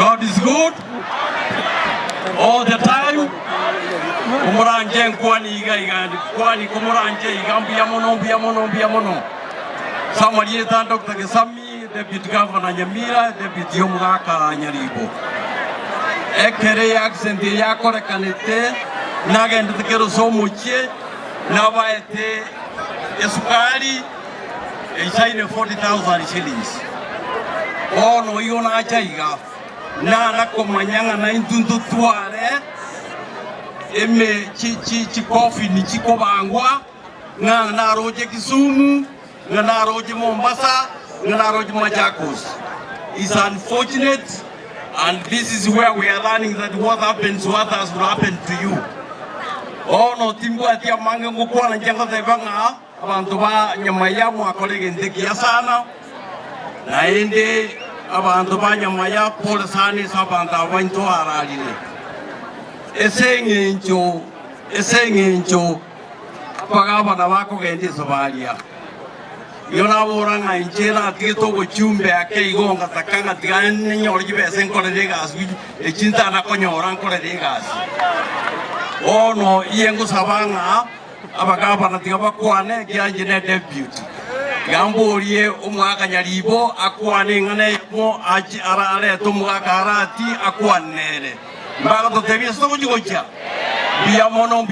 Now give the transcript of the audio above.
God is good all the time. Kumuranje kwani igandi kwani kumuranje igambi ya mono. Samari ta Dr. Gesami, Deputy Governor Nyamira, Deputy Omugaka Nyaribo. Ekere accent ya korekanete nagende tekero so muche nabaete esukari isaine 40,000 shillings. Ono yona achaiga na komanyanga na intuntu tuare eme chi coffee ni chiko bangwa na roje Kisumu na roje Mombasa na roje Machakos. It's unfortunate, and this is where we are learning that what happens to others will happen to you. Ono timbu atia mange ngukua na njanga tebanga abantu ba nyamaya mu akolege ndeki sana na ende abantu ba nyamaya pole sani sabanta wanto aralile esengencho pagaba na bako gende sobalia yona boranga injera tito gochumbe ake igonga takanga tigane nyorji besen kole de gas echinta na konyoran kole de gas ono yengo sabanga abagaba na tigaba kwane gyanje ne deputy gamborie umwaka Nyaribo akwane ngane mo aji arale to mwaka arati akwanere mbaga to tebi so goja biya mono